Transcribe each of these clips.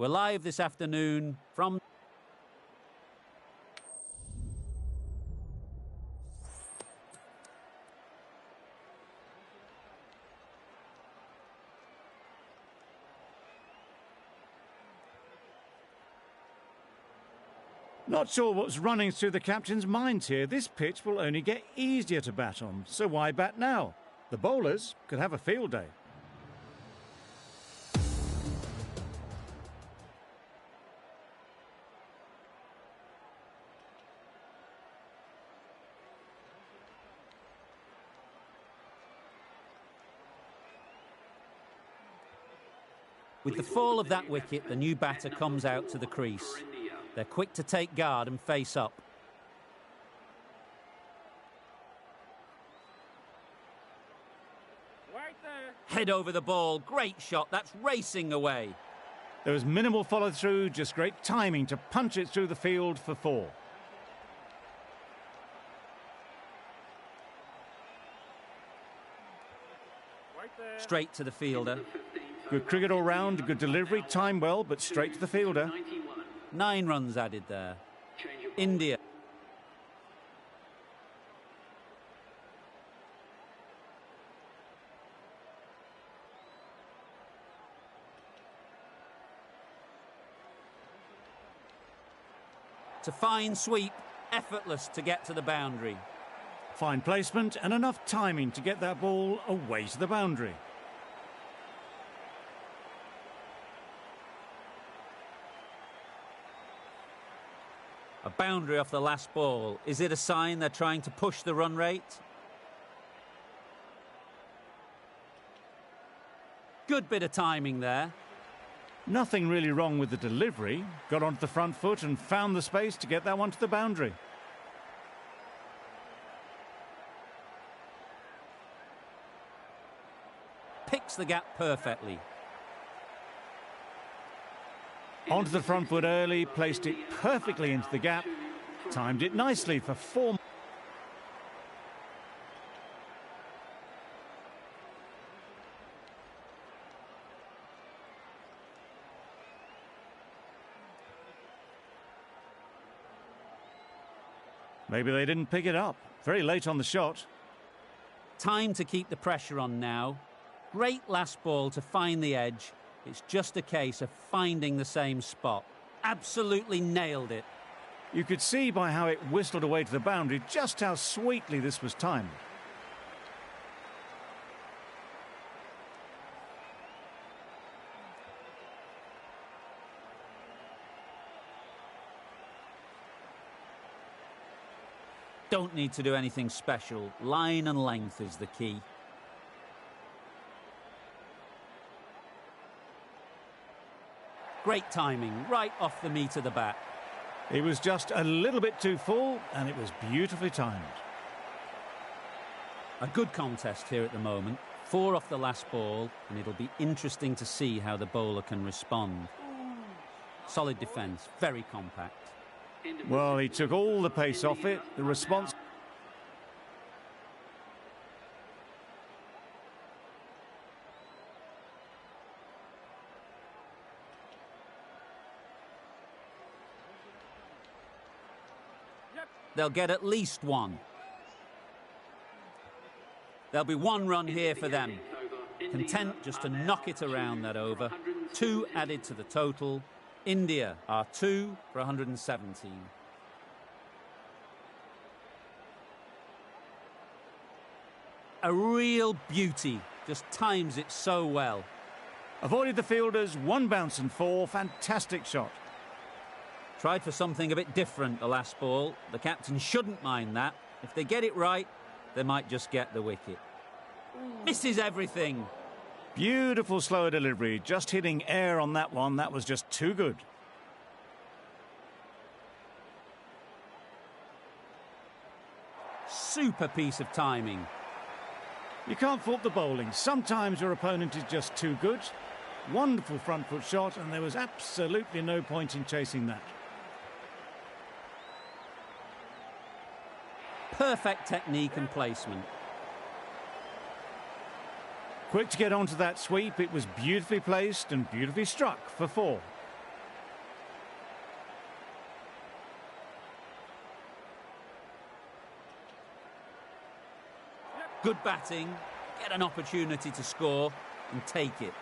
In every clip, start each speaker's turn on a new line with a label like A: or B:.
A: We're live this afternoon from...
B: Not sure what's running through the captain's mind here. This pitch will only get easier to bat on, so why bat now? The bowlers could have a field day.
A: With the fall of that wicket, the new batter comes out to the crease. They're quick to take guard and face up.
C: Right there.
A: Head over the ball. Great shot. That's racing away.
B: There was minimal follow-through, just great timing to punch it through the field for 4.
C: Right there.
A: Straight to the fielder.
B: Good cricket all round, good delivery, timed well, but straight to the fielder.
A: 9 runs added there. India. It's a fine sweep, effortless to get to the boundary.
B: Fine placement and enough timing to get that ball away to the boundary.
A: A boundary off the last ball. Is it a sign they're trying to push the run rate? Good bit of timing there.
B: Nothing really wrong with the delivery. Got onto the front foot and found the space to get that one to the boundary.
A: Picks the gap perfectly.
B: Onto the front foot early, placed it perfectly into the gap, timed it nicely for 4. Maybe they didn't pick it up. Very late on the shot.
A: Time to keep the pressure on now. Great last ball to find the edge. It's just a case of finding the same spot. Absolutely nailed it.
B: You could see by how it whistled away to the boundary just how sweetly this was timed.
A: Don't need to do anything special. Line and length is the key. Great timing, right off the meat of the bat.
B: It was just a little bit too full, and it was beautifully timed.
A: A good contest here at the moment. 4 off the last ball, and it'll be interesting to see how the bowler can respond. Solid defence, very compact.
B: Well, he took all the pace off it. The response...
A: They'll get at least 1. There'll be 1 run here for them. Content just to knock it around that over. 2 added to the total. India are 2 for 117. A real beauty. Just times it so well.
B: Avoided the fielders, 1 bounce and 4. Fantastic shot.
A: Tried for something a bit different the last ball. The captain shouldn't mind that. If they get it right, they might just get the wicket. Misses everything.
B: Beautiful slower delivery. Just hitting air on that one. That was just too good.
A: Super piece of timing.
B: You can't fault the bowling. Sometimes your opponent is just too good. Wonderful front foot shot, and there was absolutely no point in chasing that.
A: Perfect technique and placement.
B: Quick to get onto that sweep. It was beautifully placed and beautifully struck for 4.
A: Good batting, get an opportunity to score and take it.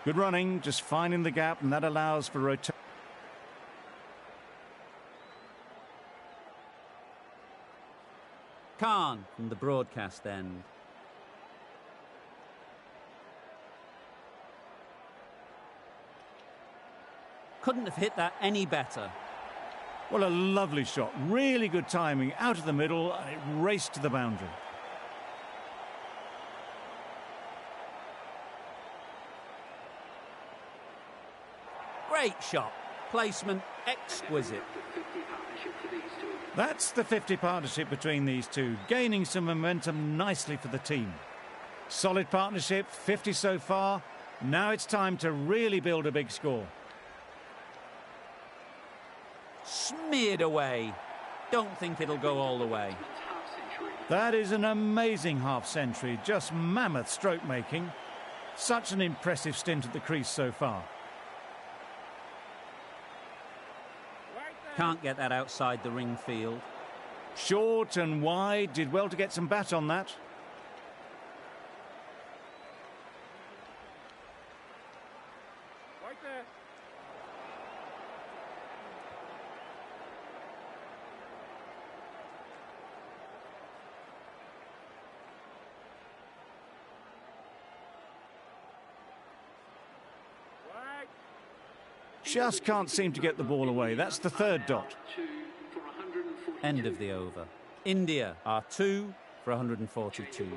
B: Good running, just finding the gap, and that allows for rotation.
A: Khan from the broadcast end. Couldn't have hit that any better.
B: Well, a lovely shot. Really good timing. Out of the middle, and it raced to the boundary.
A: Great shot. Placement exquisite.
B: That's the 50 partnership between these two, gaining some momentum nicely for the team. Solid partnership, 50 so far. Now it's time to really build a big score.
A: Smeared away. Don't think it'll go all the way.
B: That is an amazing half-century, just mammoth stroke making. Such an impressive stint at the crease so far.
A: Can't get that outside the ring field.
B: Short and wide, did well to get some bat on that.
C: Right there. Right.
B: Just can't seem to get the ball away. That's the third dot.
A: End of the over. India are 2 for 142.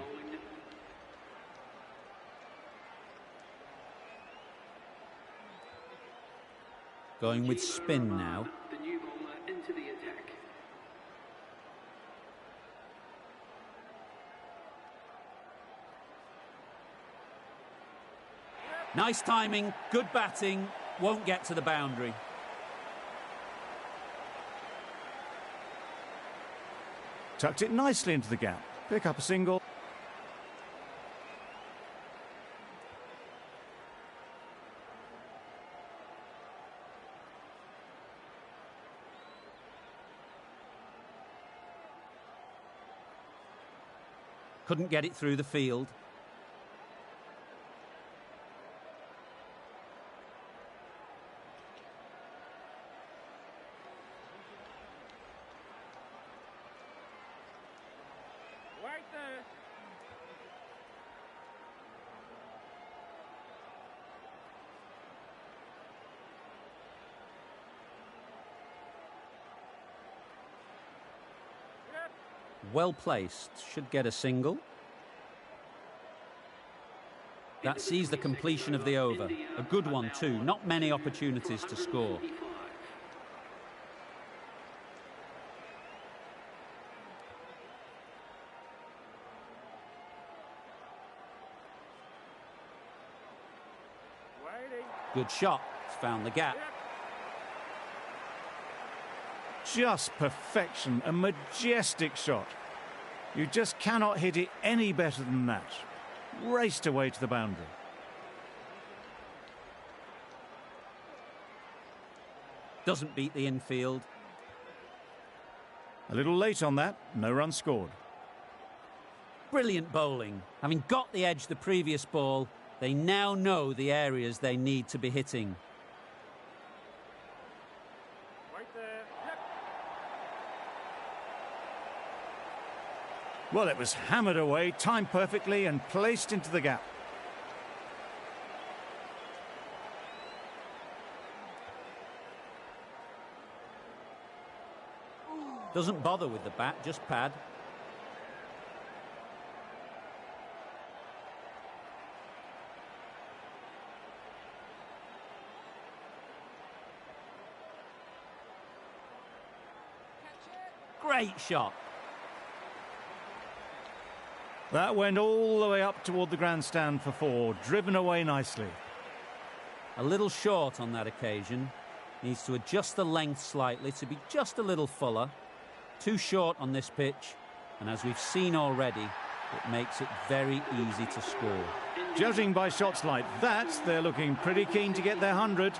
A: Going with spin now.
D: The new bowler into the attack.
A: Nice timing, good batting, won't get to the boundary.
B: Tucked it nicely into the gap. Pick up a single.
A: Couldn't get it through the field.
C: Right there. Yep.
A: Well placed, should get a single. That sees the completion of the over. A good one too, not many opportunities to score.
C: Waiting.
A: Good shot, it's found the gap.
C: Yep.
B: Just perfection, a majestic shot. You just cannot hit it any better than that. Raced away to the boundary.
A: Doesn't beat the infield.
B: A little late on that, no run scored.
A: Brilliant bowling. Having got the edge the previous ball, they now know the areas they need to be hitting.
C: Right there. Yep.
B: Well, it was hammered away, timed perfectly and placed into the gap.
A: Doesn't bother with the bat, just pad. Great shot.
B: That went all the way up toward the grandstand for 4, driven away nicely.
A: A little short on that occasion. Needs to adjust the length slightly to be just a little fuller. Too short on this pitch, and as we've seen already, it makes it very easy to score.
B: Judging by shots like that, they're looking pretty keen to get their 100.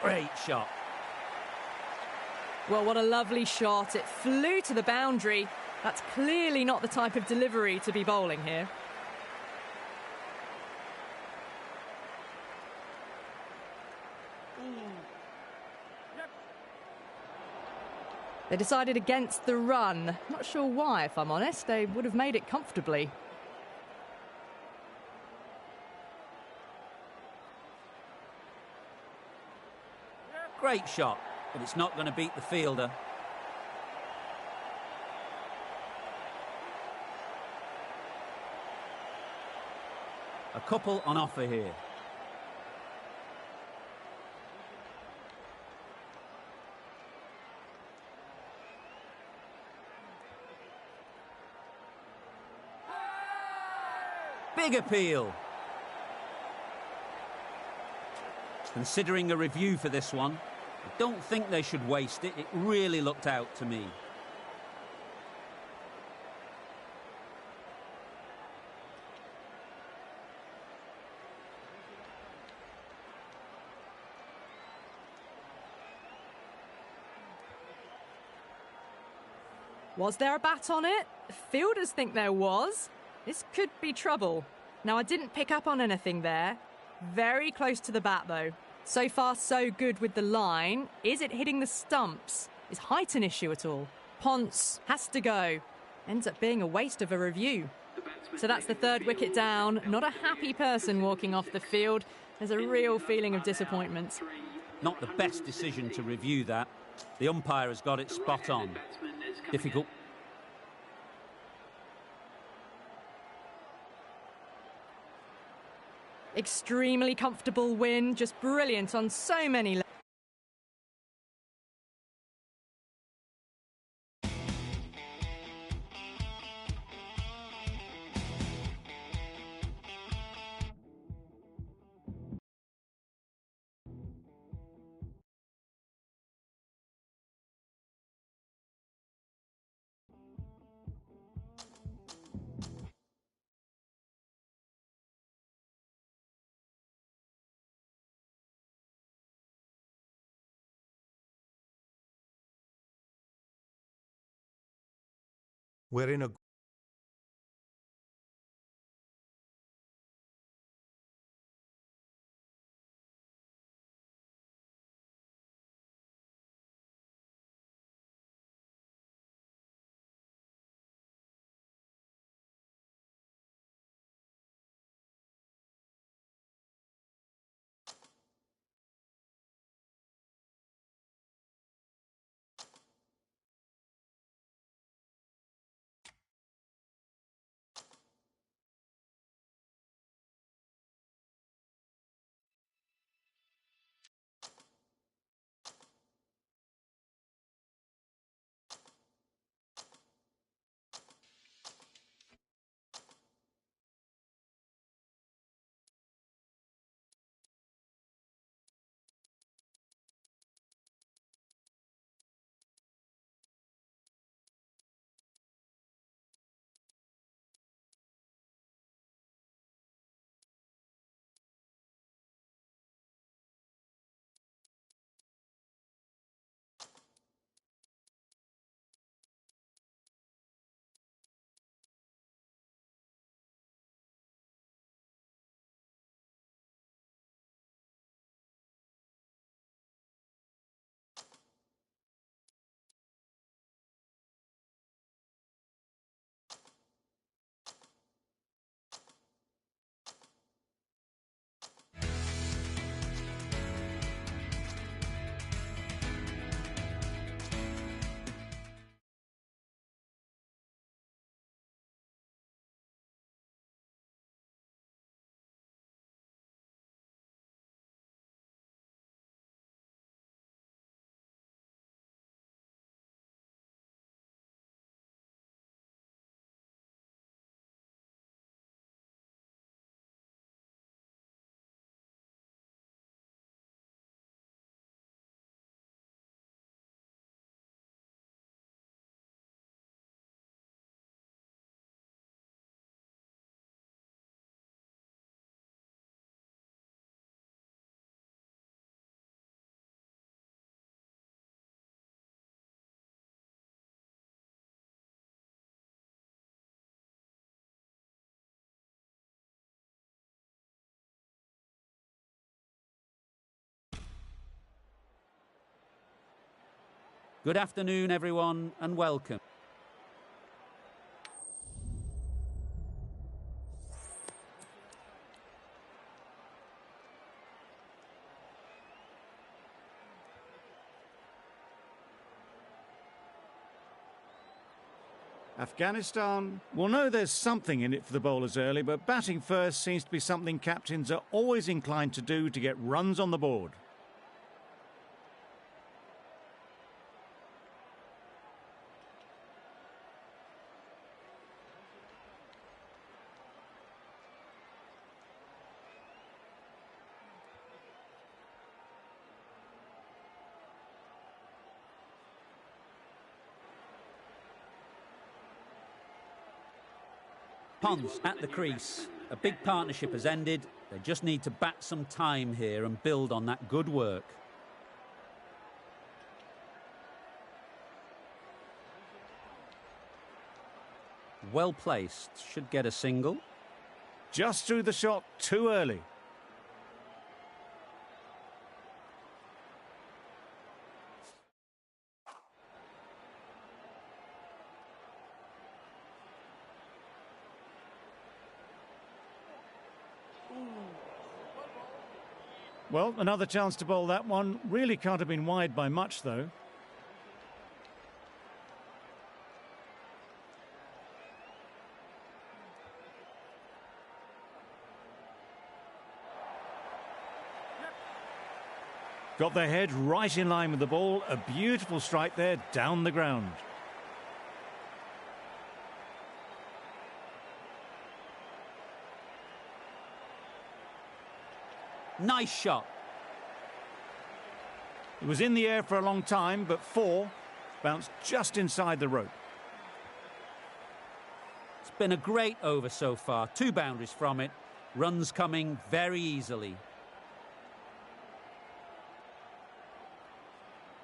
A: Great shot.
E: Well, what a lovely shot. It flew to the boundary. That's clearly not the type of delivery to be bowling here. They decided against the run. Not sure why, if I'm honest. They would have made it comfortably.
A: Great shot, but it's not going to beat the fielder. A couple on offer here. Big appeal. Considering a review for this one, I don't think they should waste it. It really looked out to me.
E: Was there a bat on it? Fielders think there was. This could be trouble. Now, I didn't pick up on anything there. Very close to the bat, though. So far, so good with the line. Is it hitting the stumps? Is height an issue at all? Ponce has to go. Ends up being a waste of a review. So that's the third wicket down. Not a happy person walking off the field. There's a real feeling of disappointment.
A: Not the best decision to review that. The umpire has got it spot on. Difficult.
E: Extremely comfortable win. Just brilliant on so many levels.
F: We're in a
A: Good afternoon, everyone, and welcome.
B: Afghanistan will know there's something in it for the bowlers early, but batting first seems to be something captains are always inclined to do to get runs on the board.
A: Pons at the crease. A big partnership has ended. They just need to bat some time here and build on that good work. Well placed. Should get a single.
B: Just threw the shot too early. Well, another chance to bowl that one. Really can't have been wide by much, though. Got their head right in line with the ball. A beautiful strike there down the ground.
A: Nice shot.
B: It was in the air for a long time, but 4 bounced just inside the rope.
A: It's been a great over so far. 2 boundaries from it. Runs coming very easily.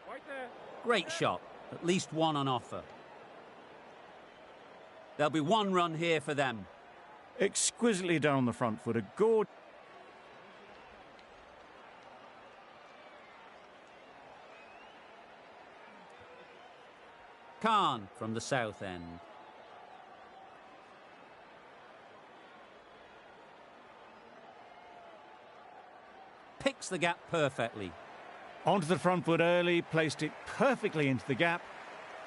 C: Right there.
A: Great shot. At least 1 on offer. There'll be 1 run here for them.
B: Exquisitely done on the front foot. A gorgeous.
A: Khan from the south end. Picks the gap perfectly.
B: Onto the front foot early, placed it perfectly into the gap,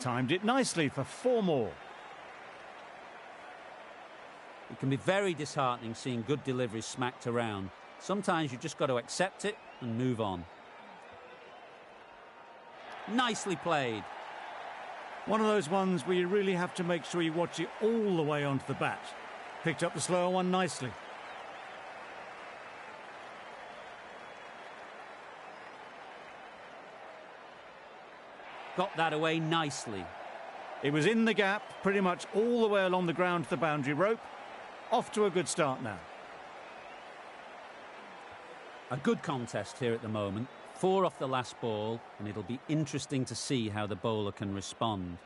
B: timed it nicely for 4 more.
A: It can be very disheartening seeing good deliveries smacked around. Sometimes you've just got to accept it and move on. Nicely played.
B: One of those ones where you really have to make sure you watch it all the way onto the bat. Picked up the slower one nicely.
A: Got that away nicely.
B: It was in the gap, pretty much all the way along the ground to the boundary rope. Off to a good start now.
A: A good contest here at the moment. 4 off the last ball, and it'll be interesting to see how the bowler can respond.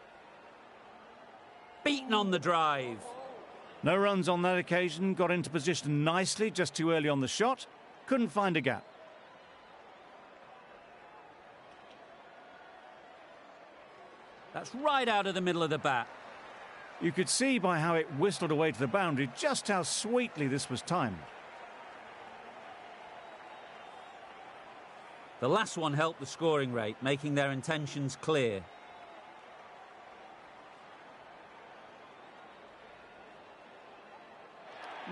A: Beaten on the drive.
B: No runs on that occasion, got into position nicely, just too early on the shot. Couldn't find a gap.
A: That's right out of the middle of the bat.
B: You could see by how it whistled away to the boundary just how sweetly this was timed.
A: The last one helped the scoring rate, making their intentions clear.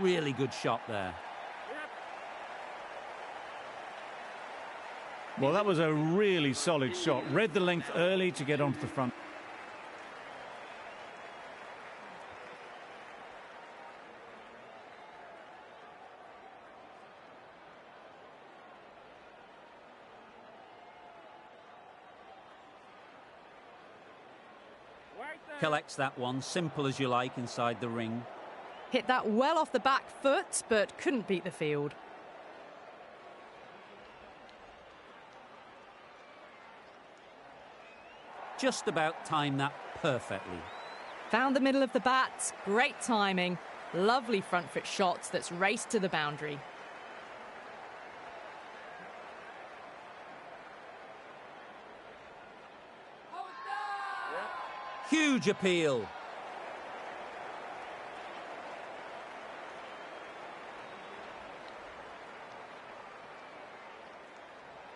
A: Really good shot there.
B: Well, that was a really solid shot. Read the length early to get onto the front.
C: Right there.
A: Collects that one, simple as you like, inside the ring.
E: Hit that well off the back foot, but couldn't beat the field.
A: Just about timed that perfectly.
E: Found the middle of the bat, great timing. Lovely front foot shots that's raced to the boundary.
A: Huge appeal.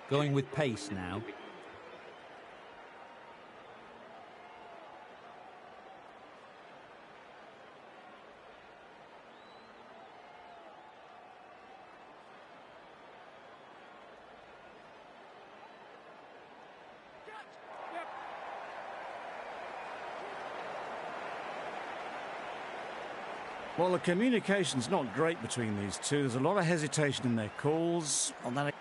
A: Going with pace now.
C: Yep.
B: Well, the communication's not great between these two. There's a lot of hesitation in their calls on that.
C: Yep.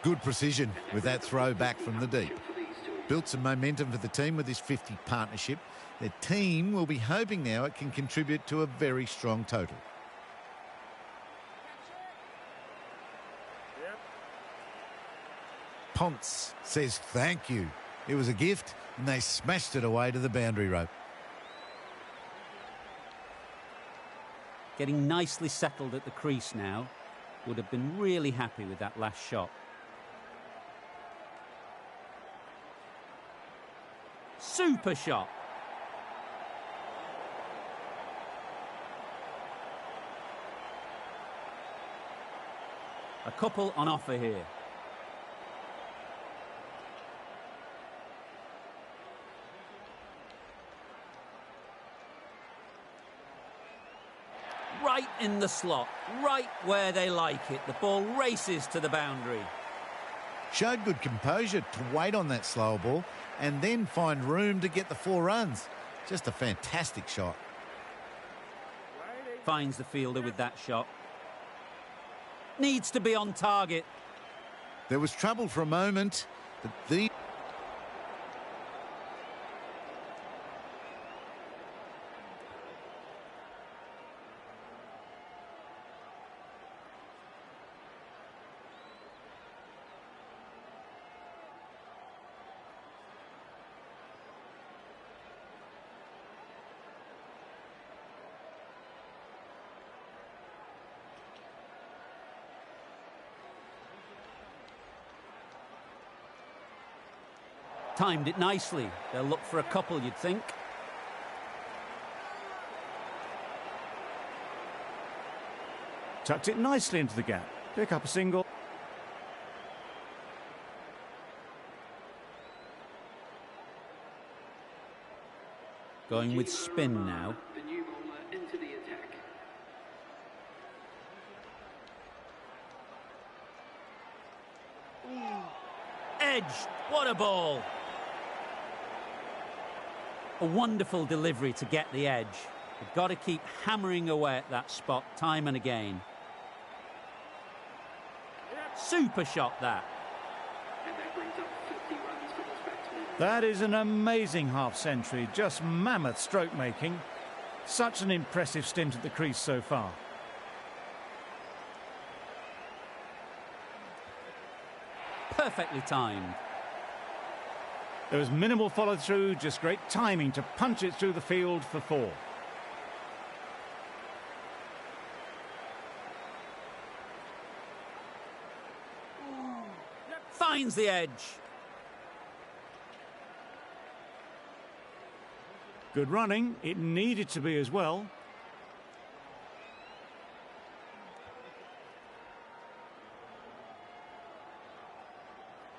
F: Good precision with that throw back from the deep. Built some momentum for the team with this 50 partnership. Their team will be hoping now it can contribute to a very strong total.
C: Yep.
F: Ponce says thank you. It was a gift and they smashed it away to the boundary rope.
A: Getting nicely settled at the crease now. Would have been really happy with that last shot. Super shot. A couple on offer here. Right in the slot, right where they like it. The ball races to the boundary.
F: Showed good composure to wait on that slower ball and then find room to get the 4 runs. Just a fantastic shot.
C: Righty.
A: Finds the fielder with that shot. Needs to be on target.
F: There was trouble for a moment, but the
A: Timed it nicely. They'll look for a couple, you'd think.
B: Tucked it nicely into the gap. Pick up a single.
A: Going with spin now.
D: The new bowler into the attack.
A: Edged. What a ball. A wonderful delivery to get the edge. You've got to keep hammering away at that spot time and again. Super shot that.
D: And that brings up 50 runs for this batsman.
B: That is an amazing half-century. Just mammoth stroke making. Such an impressive stint at the crease so far.
A: Perfectly timed.
B: There was minimal follow-through, just great timing to punch it through the field for 4.
A: Finds the edge.
B: Good running. It needed to be as well.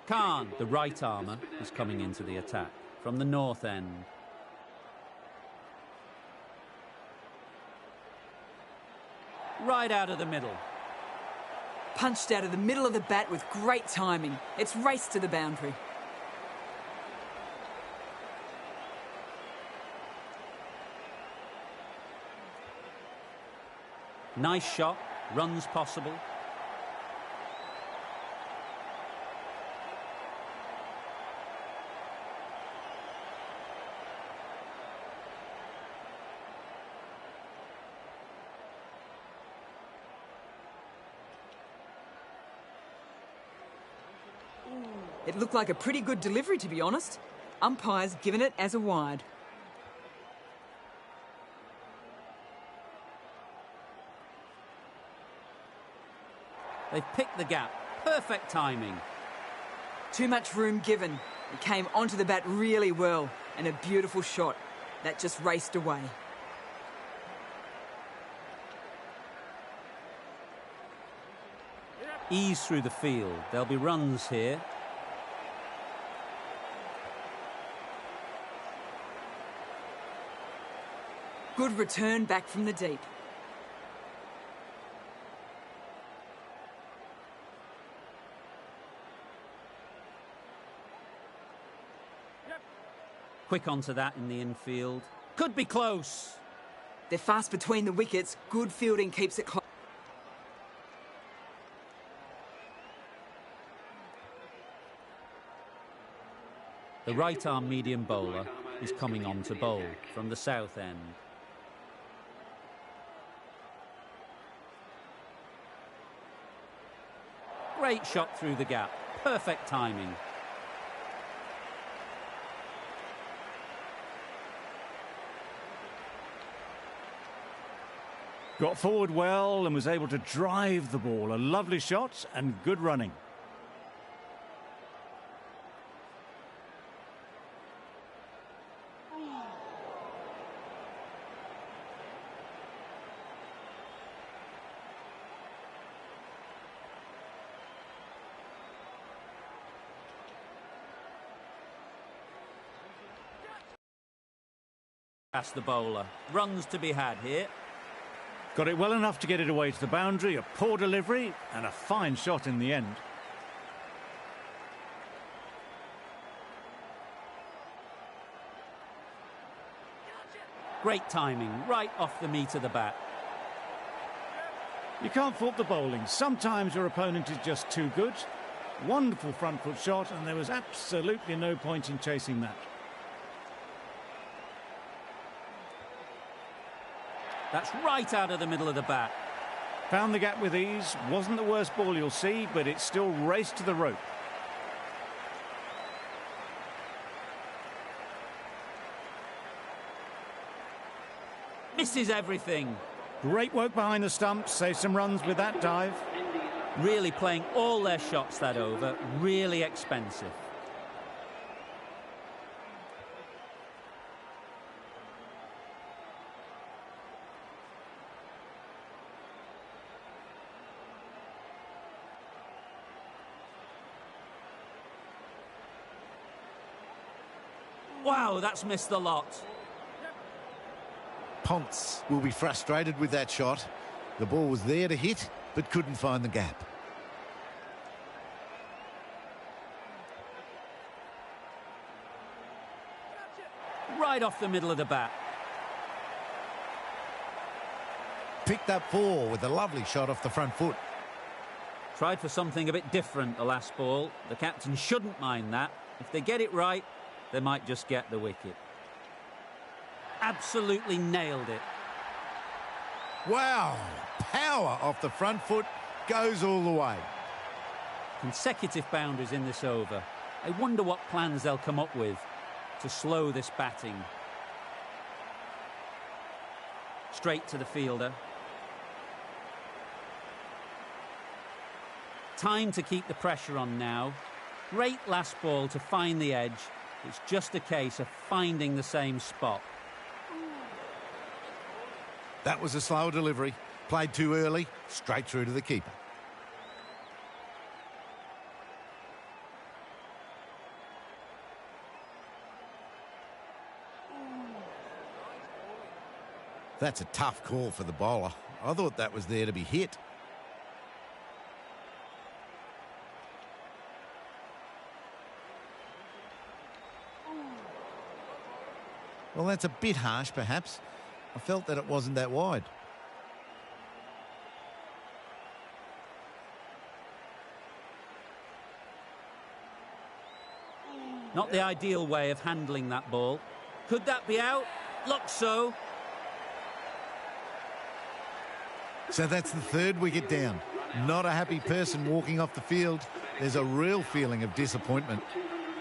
A: Khan, the right armour, is coming into the attack from the north end. Right out of the middle.
G: Punched out of the middle of the bat with great timing. It's raced to the boundary.
A: Nice shot, runs possible.
G: It looked like a pretty good delivery, to be honest. Umpire's given it as a wide.
A: They've picked the gap. Perfect timing.
G: Too much room given. It came onto the bat really well, and a beautiful shot. That just raced away.
A: Ease through the field. There'll be runs here.
G: Good return back from the deep.
A: Quick onto that in the infield. Could be close.
G: They're fast between the wickets. Good fielding keeps it close.
A: The right-arm medium bowler is coming on to bowl from the south end. Great shot through the gap. Perfect timing.
B: Got forward well and was able to drive the ball. A lovely shot and good running.
A: Past the bowler. Runs to be had here.
B: Got it well enough to get it away to the boundary. A poor delivery and a fine shot in the end.
A: Great timing, right off the meat of the bat.
B: You can't fault the bowling. Sometimes your opponent is just too good. Wonderful front foot shot, and there was absolutely no point in chasing that.
A: That's right out of the middle of the bat.
B: Found the gap with ease. Wasn't the worst ball you'll see, but it still raced to the rope.
A: Misses everything.
B: Great work behind the stumps. Save some runs with that dive.
A: Really playing all their shots that over. Really expensive. Wow, that's missed the lot.
F: Ponce will be frustrated with that shot. The ball was there to hit, but couldn't find the gap.
A: Right off the middle of the bat.
F: Picked up 4 with a lovely shot off the front foot.
A: Tried for something a bit different the last ball. The captain shouldn't mind that. If they get it right, they might just get the wicket. Absolutely nailed it.
F: Wow, power off the front foot, goes all the way.
A: Consecutive boundaries in this over. I wonder what plans they'll come up with to slow this batting. Straight to the fielder. Time to keep the pressure on now. Great last ball to find the edge. It's just a case of finding the same spot.
F: That was a slow delivery. Played too early, straight through to the keeper. That's a tough call for the bowler. I thought that was there to be hit. Well, that's a bit harsh, perhaps. I felt that it wasn't that wide.
A: Not the ideal way of handling that ball. Could that be out? Looks so.
F: So that's the third wicket down. Not a happy person walking off the field. There's a real feeling of disappointment.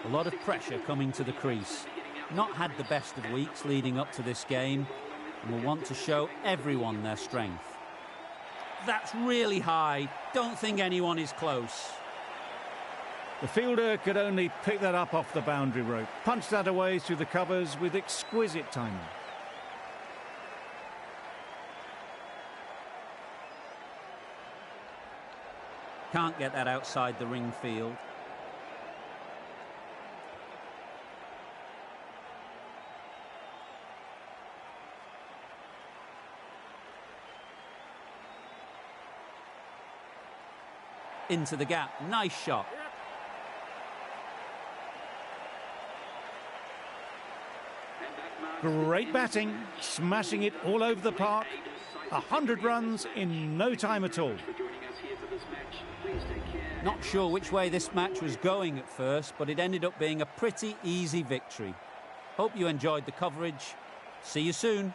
A: A lot of pressure coming to the crease. Not had the best of weeks leading up to this game and will want to show everyone their strength. That's really high. Don't think anyone is close.
B: The fielder could only pick that up off the boundary rope. Punched that away through the covers with exquisite timing.
A: Can't get that outside the ring field. Into the gap. Nice shot.
B: Great batting, smashing it all over the park. 100 runs in no time at all.
A: Not sure which way this match was going at first, but it ended up being a pretty easy victory. Hope you enjoyed the coverage. See you soon.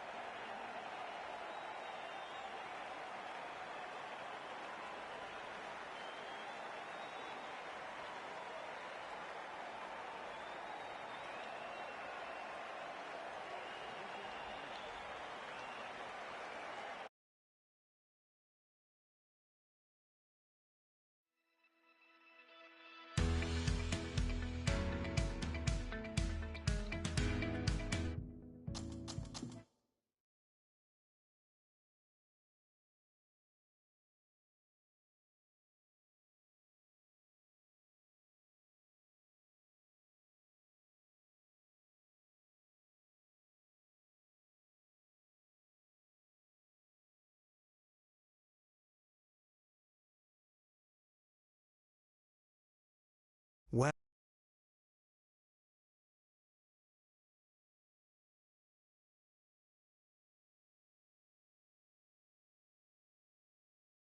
H: Well.